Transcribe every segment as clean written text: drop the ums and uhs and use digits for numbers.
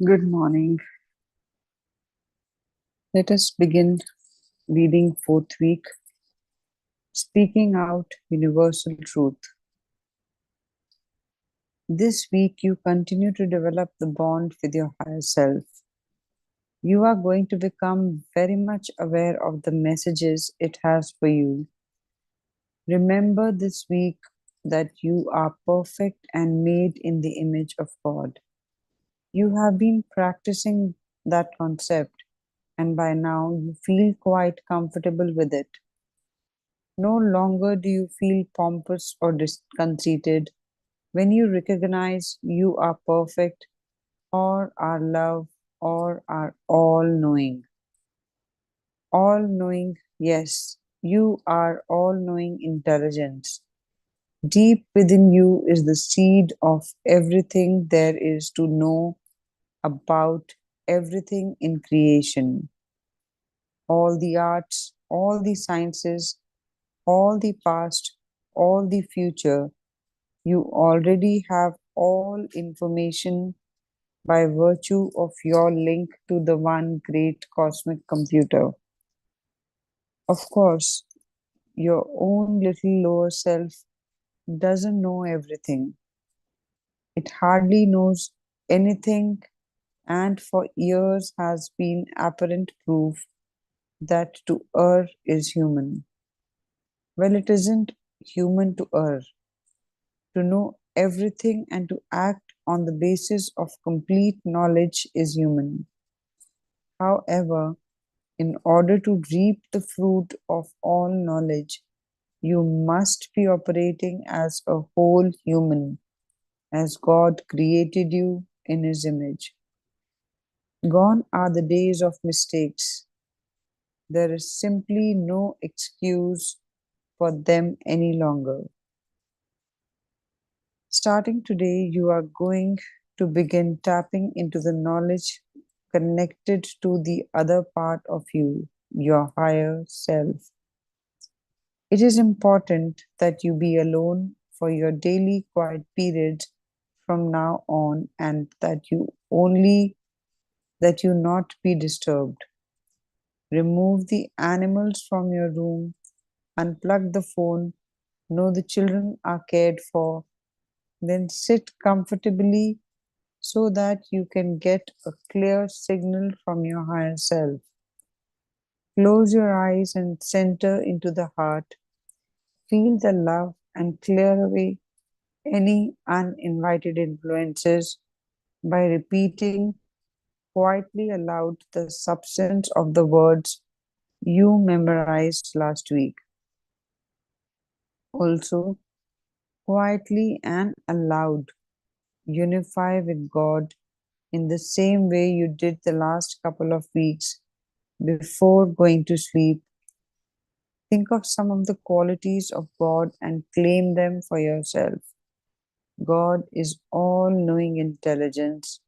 Good morning. Let us begin reading fourth week, Speaking Out Universal Truth. This week, you continue to develop the bond with your higher self. You are going to become very much aware of the messages it has for you. Remember this week that you are perfect and made in the image of God. You have been practicing that concept, and by now you feel quite comfortable with it. No longer do you feel pompous or conceited when you recognize you are perfect or are love or are all knowing. All knowing, yes, you are all knowing intelligence. Deep within you is the seed of everything there is to know about everything in creation. All the arts, all the sciences, all the past, all the future. You already have all information by virtue of your link to the one great cosmic computer. Of course, your own little lower self doesn't know everything. It hardly knows anything, and for years has been apparent proof that to err is human. Well, it isn't human to err. To know everything and to act on the basis of complete knowledge is human. However, in order to reap the fruit of all knowledge, you must be operating as a whole human, as God created you in His image. Gone are the days of mistakes. There is simply no excuse for them any longer. Starting today, you are going to begin tapping into the knowledge connected to the other part of you, your higher self. It is important that you be alone for your daily quiet periods from now on and that you not be disturbed. Remove the animals from your room, unplug the phone, know the children are cared for, then sit comfortably so that you can get a clear signal from your higher self. Close your eyes and center into the heart. Feel the love and clear away any uninvited influences by repeating quietly aloud the substance of the words you memorized last week. Also, quietly and aloud, unify with God in the same way you did the last couple of weeks before going to sleep. Think of some of the qualities of God and claim them for yourself. God is all knowing intelligence,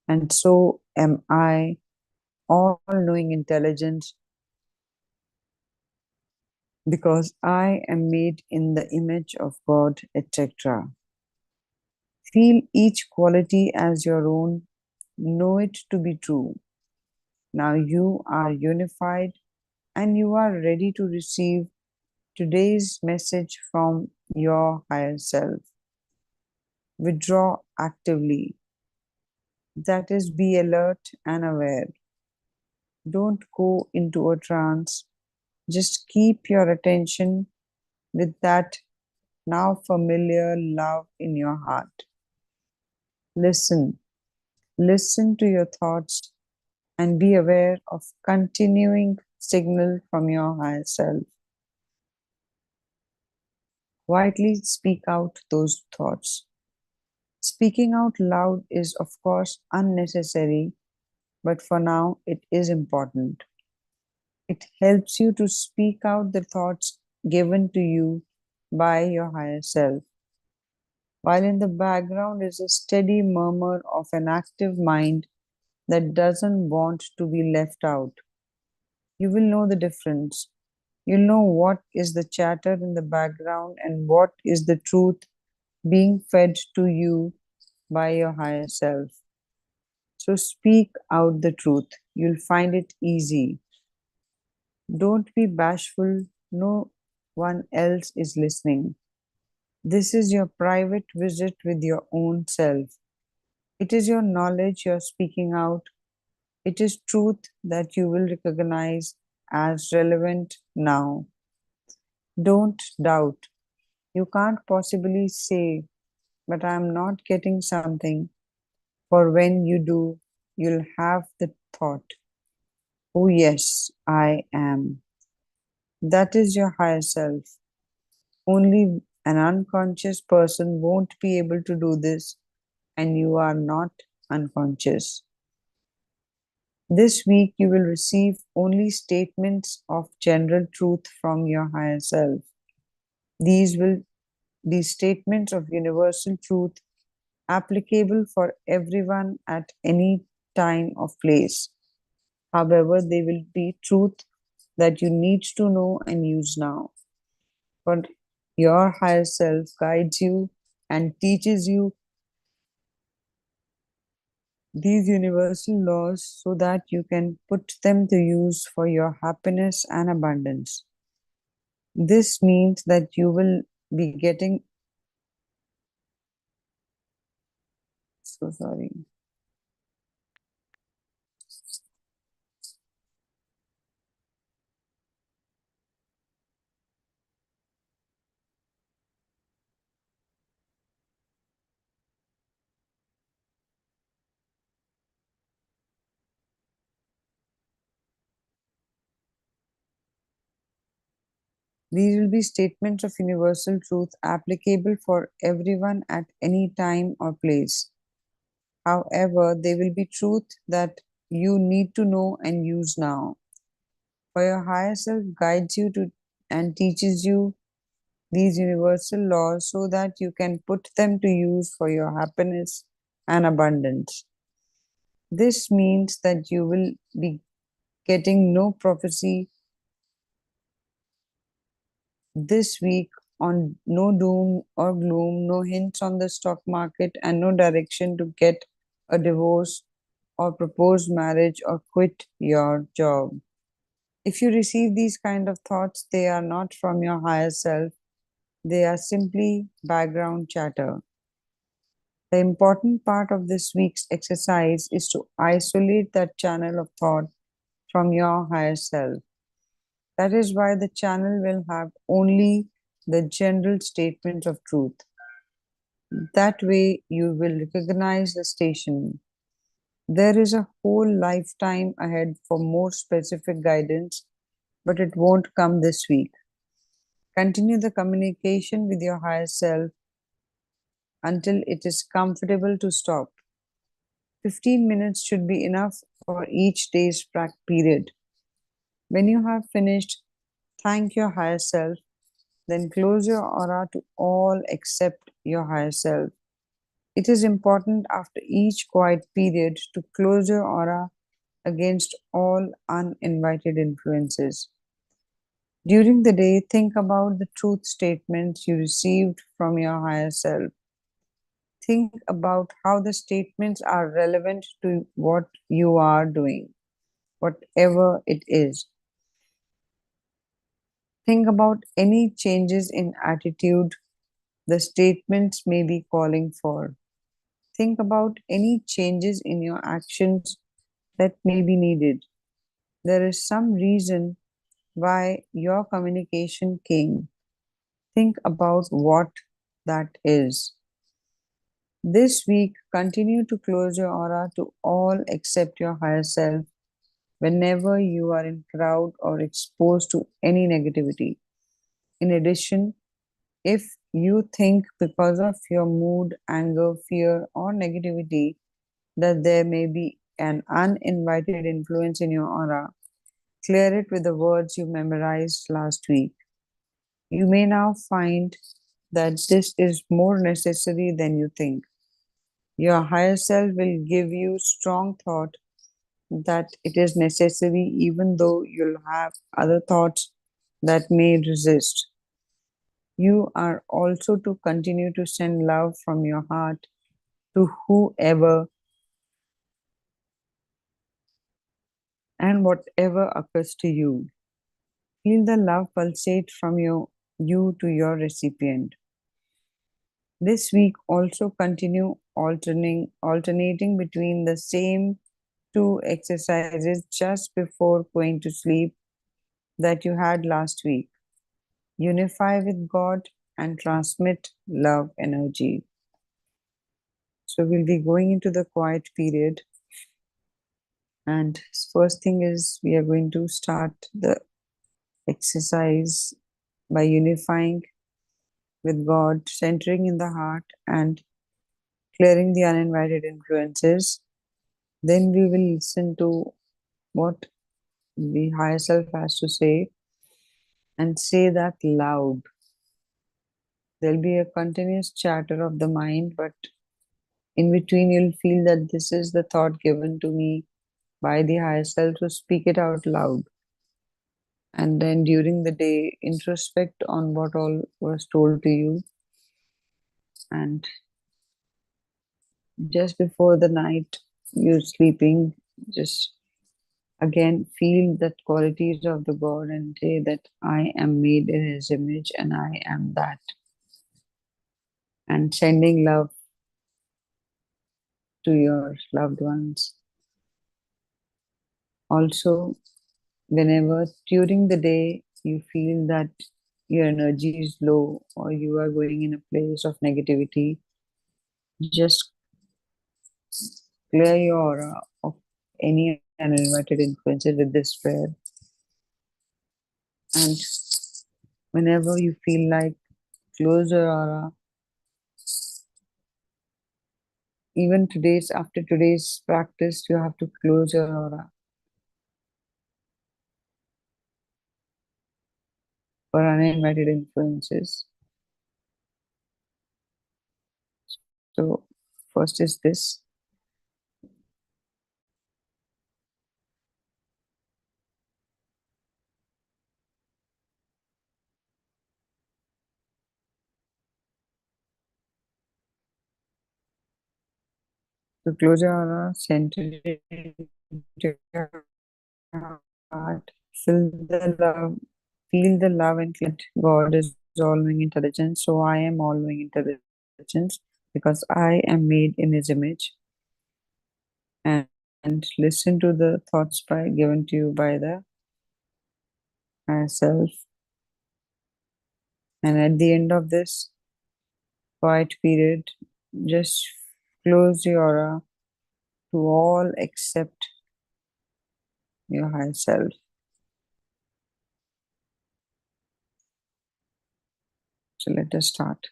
and so am I, all knowing intelligence, because I am made in the image of God, etc. Feel each quality as your own, know it to be true. Now you are unified and you are ready to receive today's message from your higher self. Withdraw actively. That is, be alert and aware. Don't go into a trance. Just keep your attention with that now familiar love in your heart. Listen. Listen to your thoughts and be aware of continuing signal from your higher self. Quietly speak out those thoughts. Speaking out loud is, of course, unnecessary, but for now it is important. It helps you to speak out the thoughts given to you by your higher self, while in the background is a steady murmur of an active mind that doesn't want to be left out. You will know the difference. You'll know what is the chatter in the background and what is the truth being fed to you by your higher self. So speak out the truth. You'll find it easy. Don't be bashful. No one else is listening. This is your private visit with your own self. It is your knowledge you're speaking out. It is truth that you will recognize as relevant now. Don't doubt. You can't possibly say, but I'm not getting something. For when you do, you'll have the thought, oh, yes, I am. That is your higher self. Only an unconscious person won't be able to do this, and you are not unconscious. This week, you will receive only statements of general truth from your higher self. These will be statements of universal truth applicable for everyone at any time or place. However, they will be truth that you need to know and use now. But your higher self guides you and teaches you these universal laws so that you can put them to use for your happiness and abundance. This means that you will be getting, so sorry. These will be statements of universal truth applicable for everyone at any time or place. However, they will be truth that you need to know and use now. For your higher self guides you to and teaches you these universal laws so that you can put them to use for your happiness and abundance. This means that you will be getting no prophecy this week on no doom or gloom, no hints on the stock market, and no direction to get a divorce or propose marriage or quit your job. If you receive these kind of thoughts, they are not from your higher self, they are simply background chatter. The important part of this week's exercise is to isolate that channel of thought from your higher self. That is why the channel will have only the general statement of truth. That way, you will recognize the station. There is a whole lifetime ahead for more specific guidance, but it won't come this week. Continue the communication with your higher self until it is comfortable to stop. 15 minutes should be enough for each day's period. When you have finished, thank your higher self, then close your aura to all except your higher self. It is important after each quiet period to close your aura against all uninvited influences. During the day, think about the truth statements you received from your higher self. Think about how the statements are relevant to what you are doing, whatever it is. Think about any changes in attitude the statements may be calling for. Think about any changes in your actions that may be needed. There is some reason why your communication came. Think about what that is. This week, continue to close your aura to all except your higher self whenever you are in crowd or exposed to any negativity. In addition, if you think because of your mood, anger, fear, or negativity that there may be an uninvited influence in your aura, clear it with the words you memorized last week. You may now find that this is more necessary than you think. Your higher self will give you strong thought that it is necessary, even though you'll have other thoughts that may resist. You are also to continue to send love from your heart to whoever and whatever occurs to you. Feel the love pulsate from you to your recipient. This week also continue alternating between the same two exercises just before going to sleep that you had last week. Unify with God and transmit love energy. So we'll be going into the quiet period. And first thing is we are going to start the exercise by unifying with God, centering in the heart, and clearing the uninvited influences. Then we will listen to what the higher self has to say and say that loud. There'll be a continuous chatter of the mind, but in between, you'll feel that this is the thought given to me by the higher self, so speak it out loud. And then during the day, introspect on what all was told to you. And just before the night, you're sleeping, just again feel that qualities of the God and say that I am made in His image and I am that. And sending love to your loved ones. Also, whenever during the day you feel that your energy is low or you are going in a place of negativity, just clear your aura of any uninvited influences with this prayer. And whenever you feel like close your aura, even after today's practice, you have to close your aura for uninvited influences. So first is this. So close your aura, center it into your heart, feel the love, feel the love and feel that God is all knowing intelligence. So I am all knowing intelligence because I am made in His image. And listen to the thoughts given to you by the higher self. And at the end of this quiet period, just close your aura to all except your higher self. So let us start.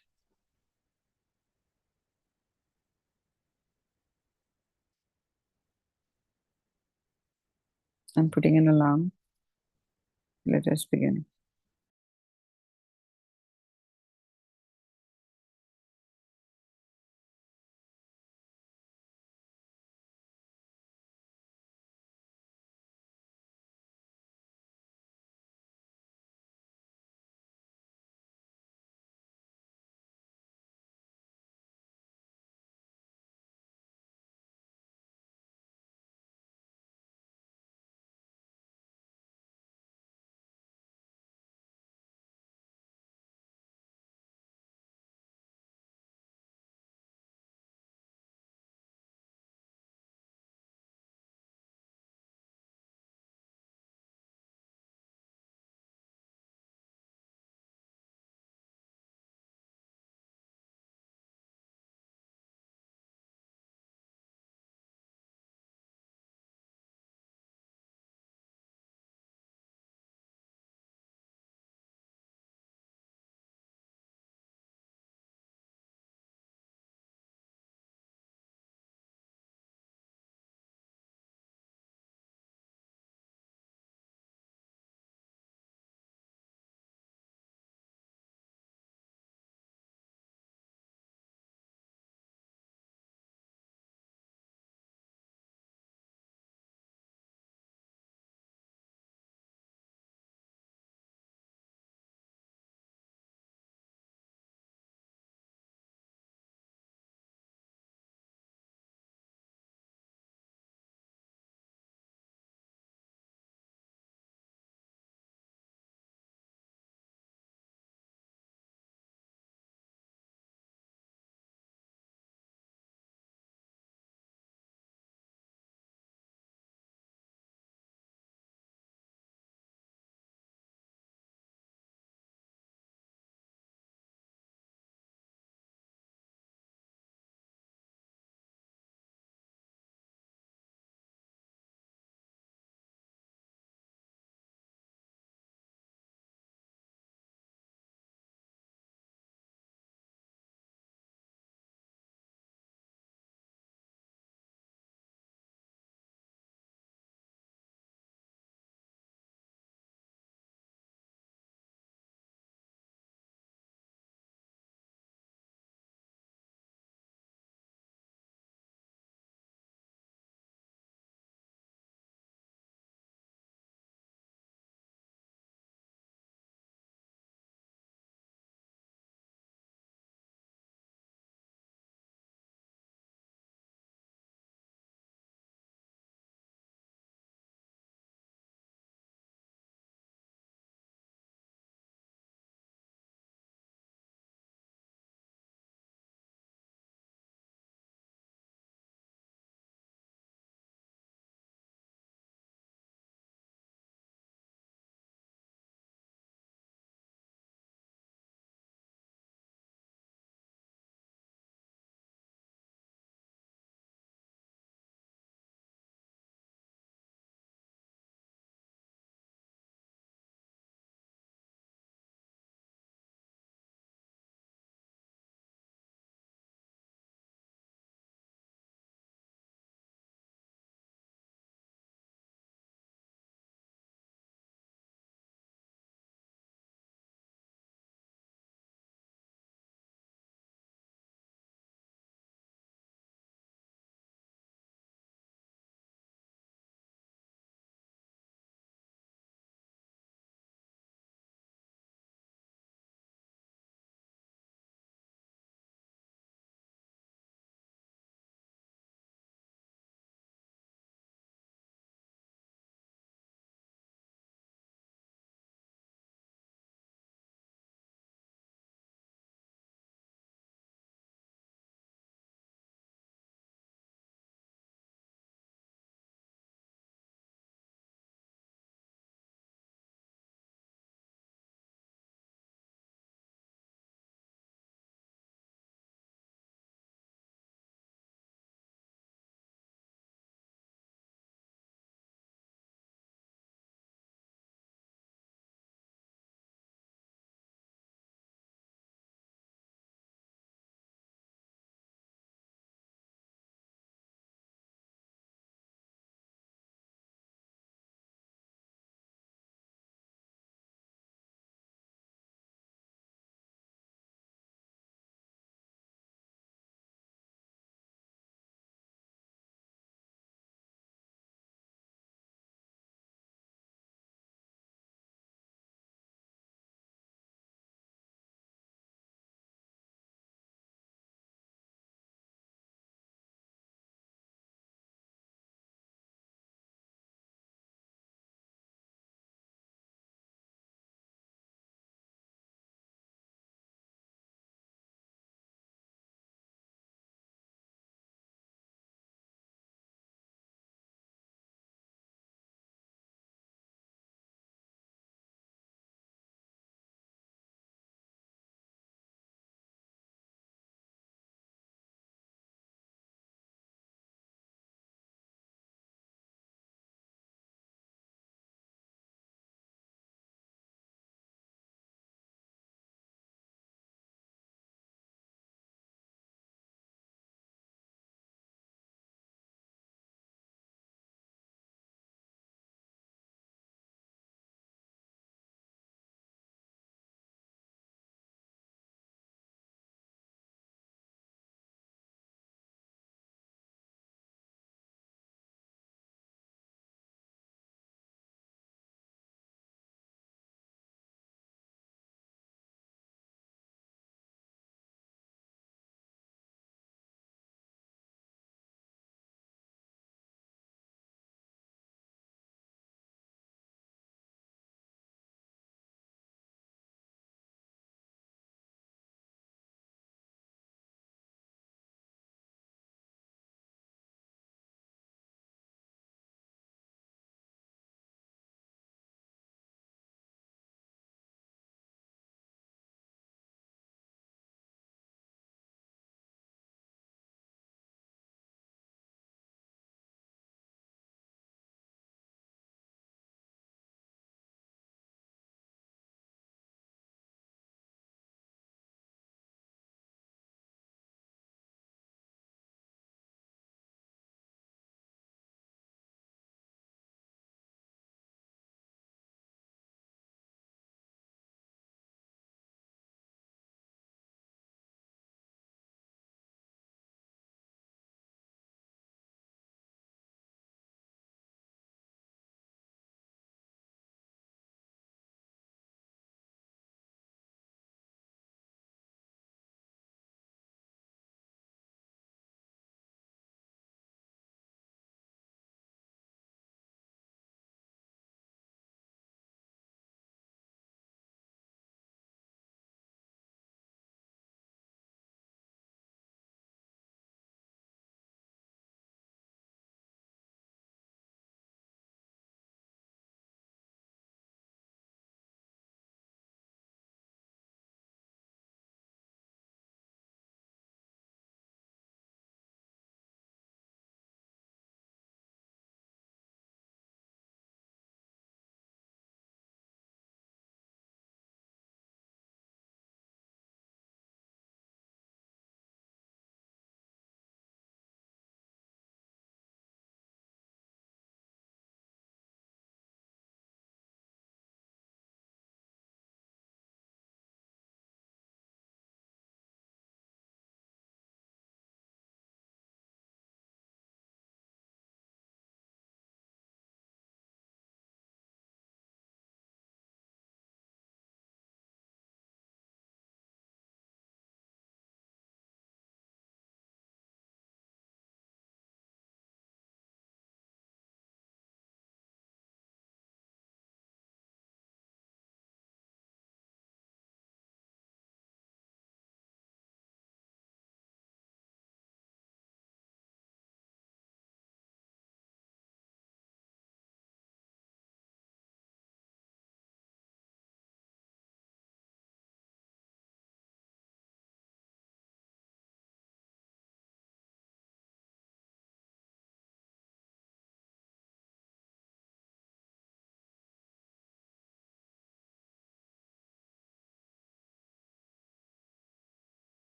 I'm putting an alarm. Let us begin.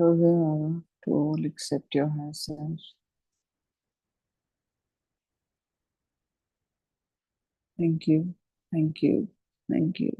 Close your eye to all accept your higher self. Thank you, thank you, thank you.